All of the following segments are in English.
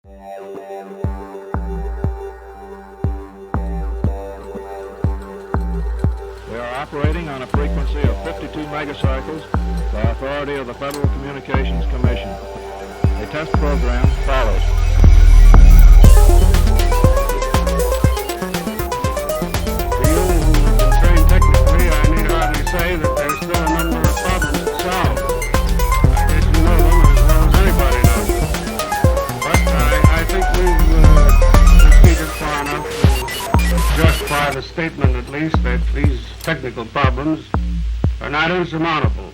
We are operating on a frequency of 52 megacycles by authority of the Federal Communications Commission. A test program follows. To you who are trained technically, I need hardly say that there's still a number of problems to solve. I guess you know them as well as anybody knows them. But I think we've proceeded far enough to justify the statement, at least, that these technical problems are not insurmountable.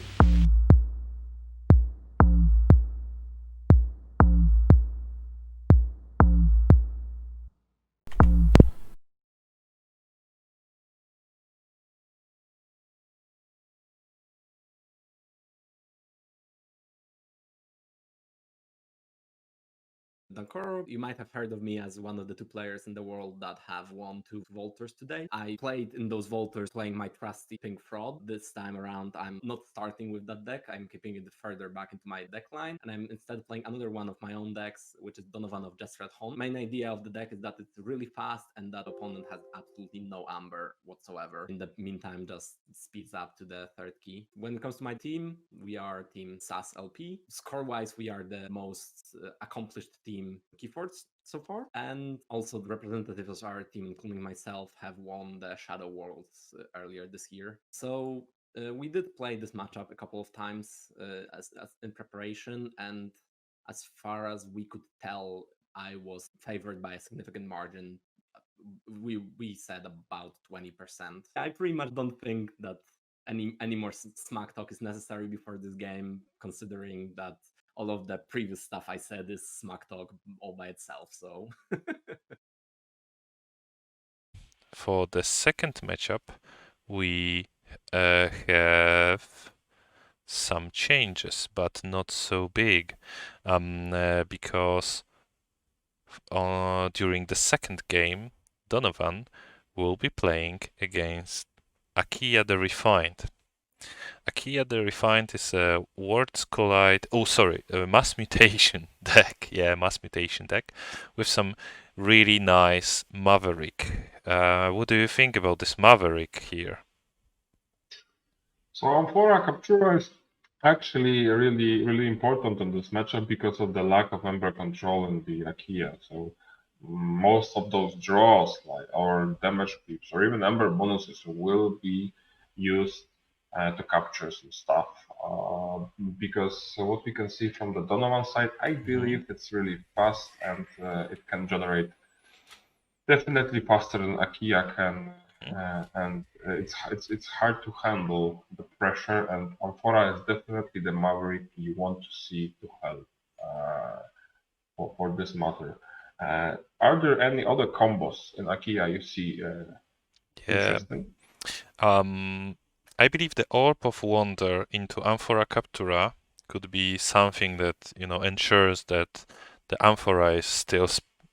Dankor, you might have heard of me as one of the 2 players in the world that have won 2 Volters today. I played in those Volters playing my trusty Pink Fraud. This time around, I'm not starting with that deck. I'm keeping it further back into my deck line, and I'm instead playing another one of my own decks, which is Donovan of Jesred Home. Main idea of the deck is that it's really fast and that opponent has absolutely no amber whatsoever. In the meantime, just speeds up to the 3rd key. When it comes to my team, we are team SAS LP. Score-wise, we are the most accomplished team Keyforts so far, and also the representatives of our team, including myself, have won the Shadow Worlds earlier this year. So we did play this matchup a couple of times as in preparation, and as far as we could tell, I was favored by a significant margin. We said about 20%. I pretty much don't think that any more smack talk is necessary before this game, considering that all of the previous stuff I said is smack talk all by itself. So For the second matchup, we have some changes, but not so big, because during the second game, Donovan will be playing against Akia the Refined. Akia the Refined is a Worlds Collide, a Mass Mutation deck. Yeah, Mass Mutation deck with some really nice Maverick. What do you think about this Maverick here? So Amphora Captura is actually really important in this matchup because of the lack of Ember control in the Akia. So most of those draws, like our damage creeps or even Ember bonuses, will be used to capture some stuff. Because what we can see from the Donovan side, I believe it's really fast and it can generate definitely faster than Akia can. And it's hard to handle the pressure, and Amphora is definitely the Maverick you want to see to help for this matter. Are there any other combos in Akia you see interesting? I believe the Orb of Wonder into Amphora Captura could be something that ensures that the Amphora is still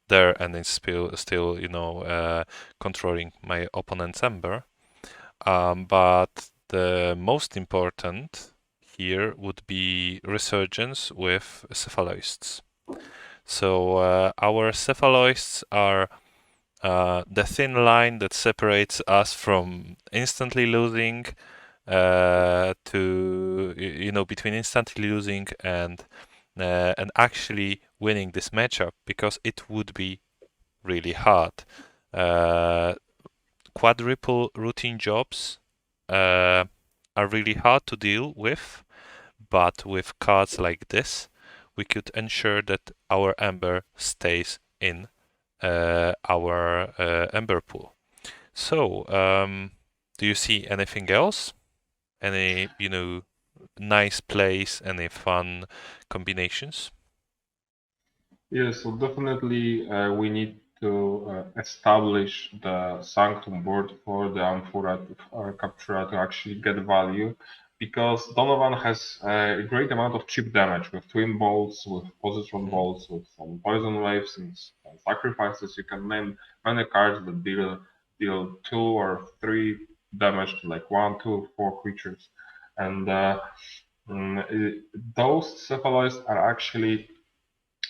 there and is still controlling my opponent's Ember. But the most important here would be Resurgence with Cephaloists. So our Cephaloists are the thin line that separates us from instantly losing between instantly losing and actually winning this matchup, because it would be really hard. Quadruple routine jobs are really hard to deal with, but with cards like this, we could ensure that our Ember stays in our Ember pool. So, do you see anything else? Any, nice plays, any fun combinations? Yeah, so definitely we need to establish the Sanctum board for the Amphora Captura to actually get value, because Donovan has a great amount of cheap damage with Twin Bolts, with Positron Bolts, with some Poison Waves and Sacrifices. You can name many cards that deal 2 or 3 damage to like 1, 2, 4 creatures. And those Cephaloids are actually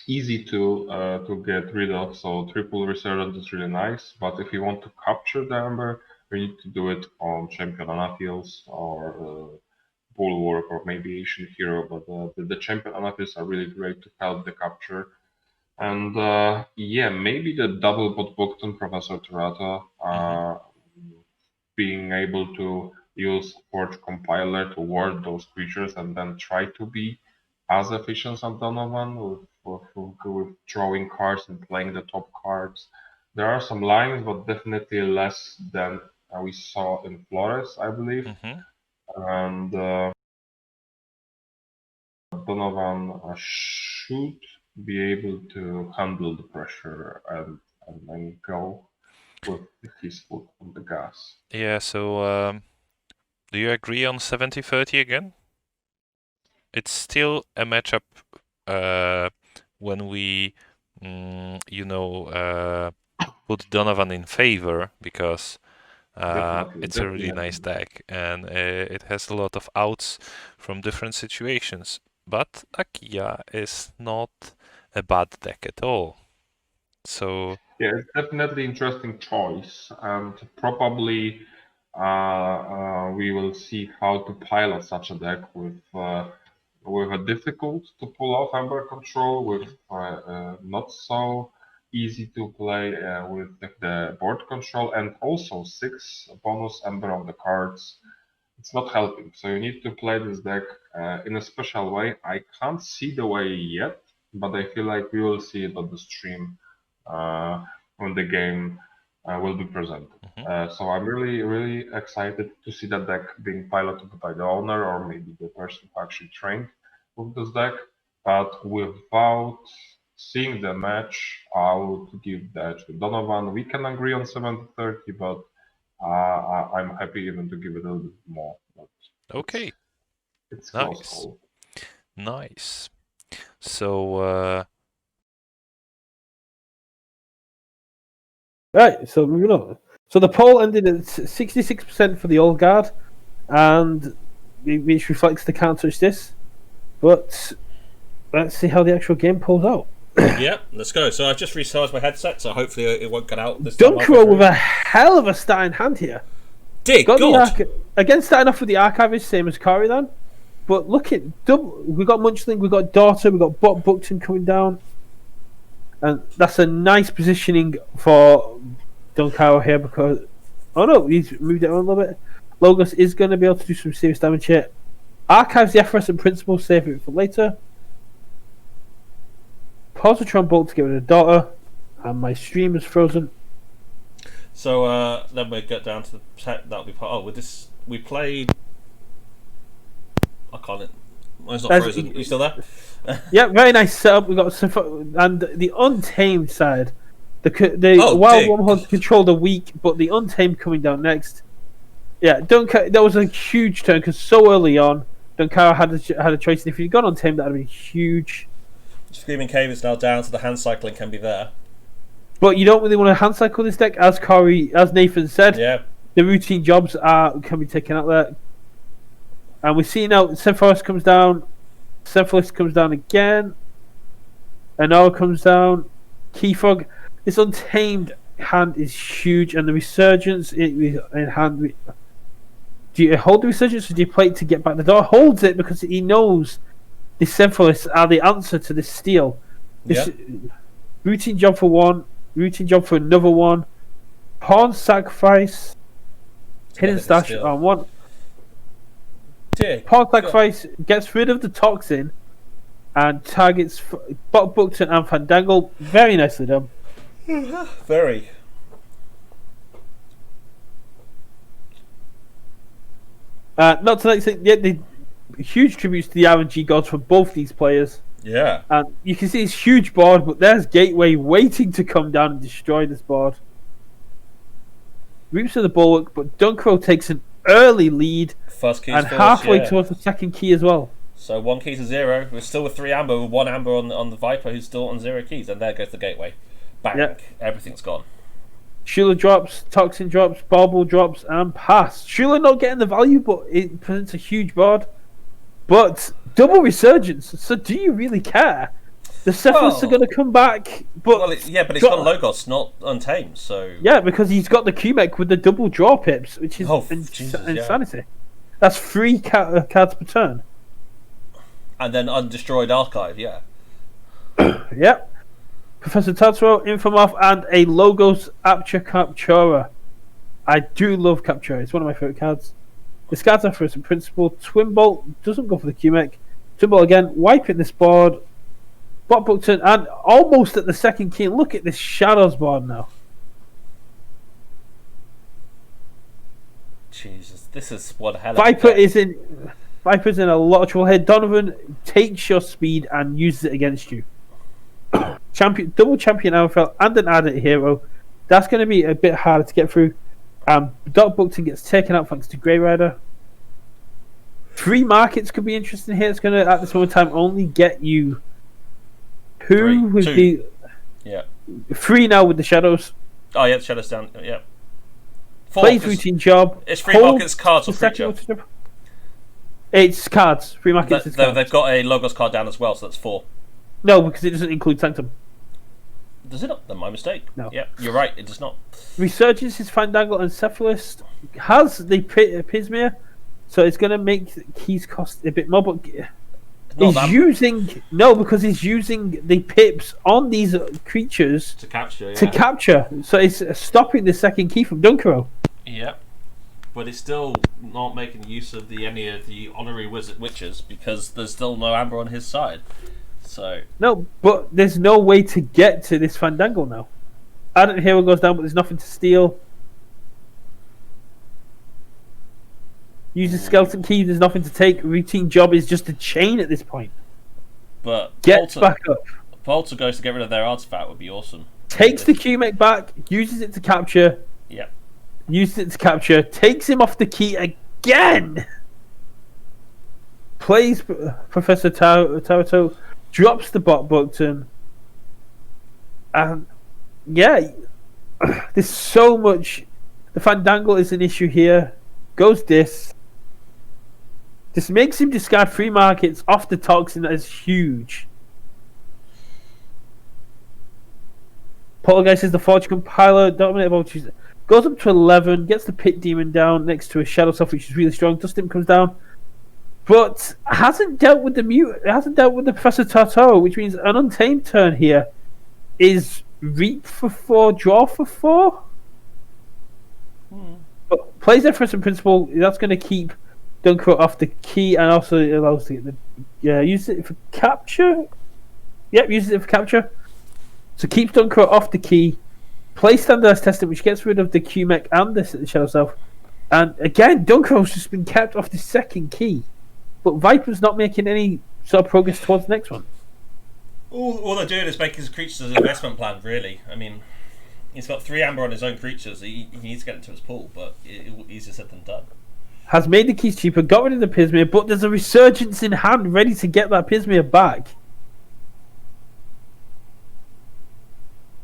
easy to get rid of. So triple resurgence is really nice. But if you want to capture the Ember, you need to do it on Champion Anafiels or Bulwark or maybe Asian Hero. But the Champion Anafiels are really great to help the capture. And yeah, maybe the double bot Bogdan Professor Terrata, being able to use Forge Compiler to ward those creatures and then try to be as efficient as Donovan with drawing cards and playing the top cards. There are some lines, but definitely less than we saw in Flores, I believe. And Donovan should be able to handle the pressure and then go with his foot on the gas. Yeah, so do you agree on 70-30 again? It's still a matchup when we, put Donovan in favor because it's a really nice deck and it has a lot of outs from different situations. But Akia is not a bad deck at all. So yeah, it's definitely interesting choice, and probably we will see how to pilot such a deck with a difficult to pull off Ember control, with not so easy to play with the board control, and also 6 bonus Ember on the cards. It's not helping, so you need to play this deck in a special way. I can't see the way yet, but I feel like we will see it on the stream when the game will be presented. So I'm really, really excited to see that deck being piloted by the owner or maybe the person who actually trained with this deck. But without seeing the match, I would give the edge to Donovan. We can agree on 70-30, but I'm happy even to give it a little bit more. But okay, it's close nice, call. Nice. So Right, so moving on. So the poll ended at 66% for the old guard, and which reflects the can't touch this. But let's see how the actual game pulls out. Yeah, let's go. So I've just restarted my headset, so hopefully it won't cut out this time. Dunkro with a hell of a starting hand here. Dear Got God! Again, starting off with the Archivist, same as Kari then. But look at we got Munchling, we got Daughter, we got Bot Buckton coming down. And that's a nice positioning for Dunkaro here because... Oh no, he's moved it on a little bit. Logos is going to be able to do some serious damage here. Archives the Effervescent Principle, save it for later. Positron Bolt to get rid of Daughter. And my stream is frozen. So then we get down to the set that'll be part. Oh, with this we played. I can't. Mine's not frozen. Are you still there? Yeah, very nice setup. We got and the Untamed side. The Oh, Wild Wormholes control the weak, but the Untamed coming down next. Yeah, that was a huge turn because so early on, Dunkaro had a choice. And if he'd gone Untamed, that would have been huge. Screaming Cave is now down, so the hand cycling can be there. But you don't really want to hand cycle this deck, as Nathan said. Yeah. The routine jobs can be taken out there. And we see now Sephiroth comes down. Sephiroth comes down again. Anora comes down. Keyfrog. This Untamed hand is huge, and the Resurgence in hand. Do you hold the Resurgence or do you play it to get back the door? Holds it because he knows the Sephiroths are the answer to this steal. This routine job for one, routine job for another one. Pawn Sacrifice. Hidden Stash on one. Pawn Sacrifice gets rid of the Toxin and targets Bot Buckton and Fandangle. Very nicely done. Very. Not to like the huge tributes to the RNG gods from both these players. Yeah. And you can see this huge board, but there's Gateway waiting to come down and destroy this board. Reaps of the Bulwark, but Dunkro takes an early lead First key and halfway towards the second key as well. So 1 key to 0. We're still with 3 amber, with 1 amber on the Viper who's still on 0 keys, and there goes the Gateway. Bang. Yep. Everything's gone. Shula drops, Toxin drops, Bauble drops, and pass. Shula not getting the value, but it presents a huge board. But double Resurgence, so do you really care? The Cephalists are going to come back, but but he's got Logos, not Untamed, so yeah, because he's got the QMech with the double draw pips, which is insanity. Yeah. That's 3 cards per turn, and then Undestroyed Archive, yeah. Yep. Professor Tataro, Infomorph, and a Logos Apture Captura. I do love Captura. It's one of my favorite cards. Discards our first principle. Twin Bolt doesn't go for the QMech. Twin Bolt again, wiping this board. Bot Buckton, and almost at the second key. Look at this Shadows board now. Jesus, this is one hell of Viper's in a lot of trouble here. Donovan takes your speed and uses it against you. Double champion NFL and an added hero. That's going to be a bit harder to get through. Doc Buckton gets taken out thanks to Grey Rider. 3 markets could be interesting here. It's going to, at this moment in time, only get you 2 with the 3 now with the Shadows. Oh yeah, the Shadows down. Yeah. 4, Plays routine job. It's free markets, cards, or creature. It's cards. Free markets. They've got a Logos card down as well, so that's 4. No, because it doesn't include Sanctum. Does it not? Then my mistake. No. Yeah, you're right. It does not. Resurgence is Fandangle and Cephalist. Has the Pismir, so it's going to make keys cost a bit more, but because he's using the pips on these creatures to capture. To capture, so it's stopping the second key from Dunkero. Yeah, but it's still not making use of any of the honorary witches because there's still no Amber on his side. So no, but there's no way to get to this Fandangle now. Ardent Hero goes down, but there's nothing to steal. Uses Skeleton Key, there's nothing to take. Routine job is just a chain at this point. But gets back up. Volta goes to get rid of their artifact would be awesome. Takes the QMech back, uses it to capture. Yeah. Uses it to capture, takes him off the key again. Plays Professor Taruto, drops the bot button. And yeah, there's so much. The Fandangle is an issue here. Goes this. This makes him discard 3 markets off the Toxin. That is huge. Poltergeist is the Forge Compiler. Dominator Vultures goes up to 11. Gets the Pit Demon down next to a Shadow Self, which is really strong. Dustin comes down. But hasn't dealt with the mute. Hasn't dealt with the Professor Tartaro, which means an Untamed turn here is Reap for 4, Draw for 4. But plays their first principle. That's going to keep Dunkero off the key and also allows to get the use it for capture. Yep, uses it for capture. So keeps Dunkero off the key. Plays Standardized Testing, which gets rid of the QMech and the Shadow Self. And again, Dunkero's just been kept off the second key. But Viper's not making any sort of progress towards the next one. All they're doing is making his creatures an investment plan, really. I mean, he's got 3 Amber on his own creatures. He needs to get into his pool, but easier said than done. Has made the keys cheaper, got rid of the Pismir, but there's a Resurgence in hand ready to get that Pismir back.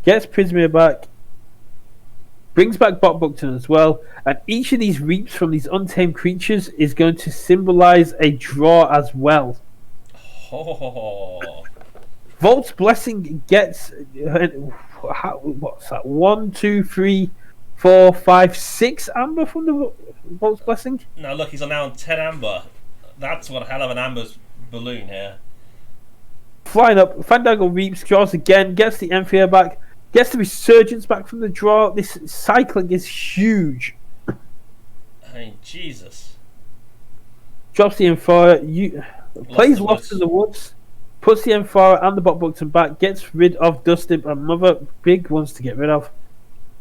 Gets Pismir back. Brings back Bot Buckton as well. And each of these reaps from these untamed creatures is going to symbolize a draw as well. Oh. Volt's Blessing gets... what's that? 1, 2, 3, 4, 5, 6 Amber from the Volt's Blessing? No, look, he's now on 10 Amber. That's one hell of an Amber's balloon here. Flying up, Fandango reaps, draws again, gets the Empire back, gets the Resurgence back from the draw. This cycling is huge. I mean, Jesus. Drops the Amphora, plays Lost in the Woods, puts the Amphora and the Bot Buckton back, gets rid of Dustin and Mother, big ones to get rid of.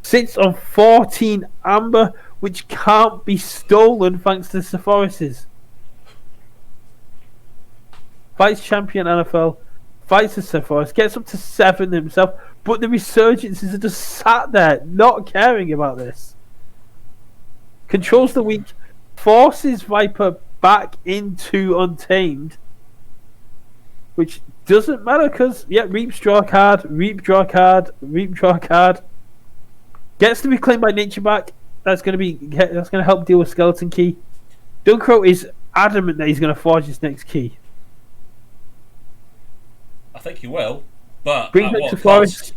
Sits on 14 Amber, which can't be stolen thanks to Sephoruses. Fights Champion NFL, fights the Sephorus, gets up to 7 himself, but the Resurgences are just sat there, not caring about this. Controls the weak, forces Viper back into Untamed, which doesn't matter because, Reap's draw a card, Reap draw a card, Reap draw a card. Gets to be claimed by Nature back. That's going to help deal with Skeleton Key. Dunkero is adamant that he's going to forge his next key. I think he will, but Brings at it what to cost? Forest.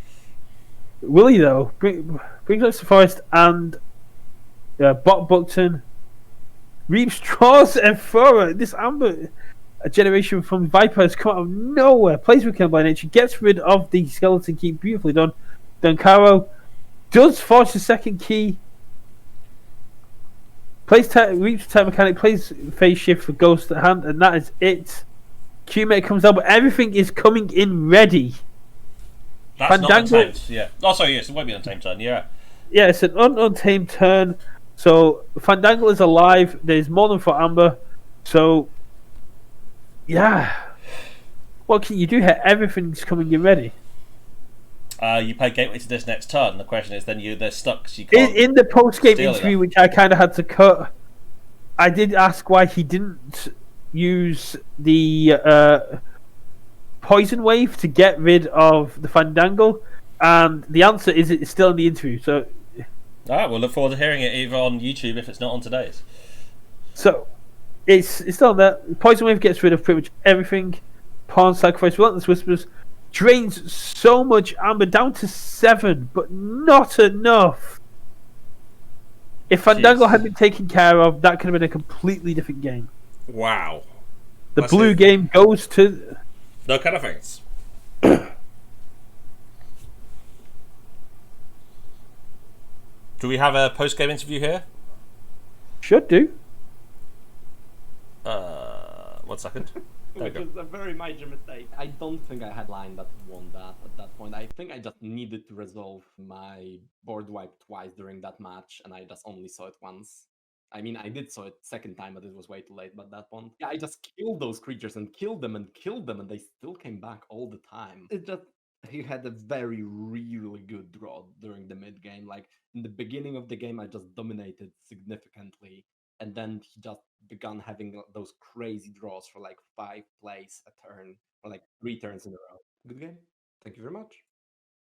Will he though? Brings us to Forest and Buckton. Reaps, draws, and thrower. This Amber generation from Viper has come out of nowhere. Plays with Kill by Nature, gets rid of the skeleton key. Beautifully done. Caro does forge the second key. Reaps Time Mechanic, plays Phase Shift for Ghost at hand, and that is it. Q-Mate comes out, but everything is coming in ready. That's not Fandango. Untamed, yeah. Oh, sorry, yes, it won't be Untamed turn, yeah. Yeah, it's an untamed turn. So Fandango is alive. There's more than for Amber. So yeah, what can you do here? Everything's coming in ready. You play Gateway to this next turn. The question is, then they're stuck. So you can't In the post-game steal interview, enough. which I kind of had to cut, I did ask why he didn't use the poison wave to get rid of the Fandango, and the answer is it's still in the interview. So All right, we'll look forward to hearing it either on YouTube if it's not on today's. So it's still there. Poison Wave gets rid of pretty much everything. Pawn Sacrifice, Relentless Whispers drains so much Amber down to 7, but not enough. If Fandango Jeez. had been taken care of, that could have been a completely different game. Wow. The That's blue it. game goes to. No Kangaphants. Do we have a post-game interview here? Should do. 1 second. There we Which go. is a very major mistake. I don't think I had line that won that at that point. I think I just needed to resolve my board wipe twice during that match, and I just only saw it once. I mean, I did saw it second time, but it was way too late by that point. Yeah, I just killed those creatures and killed them, and they still came back all the time. It just he had a very really good draw during the mid game. Like in the beginning of the game, I just dominated significantly, and then he just began having those crazy draws for like 5 plays a turn, or like 3 turns in a row. Good game. Thank you very much.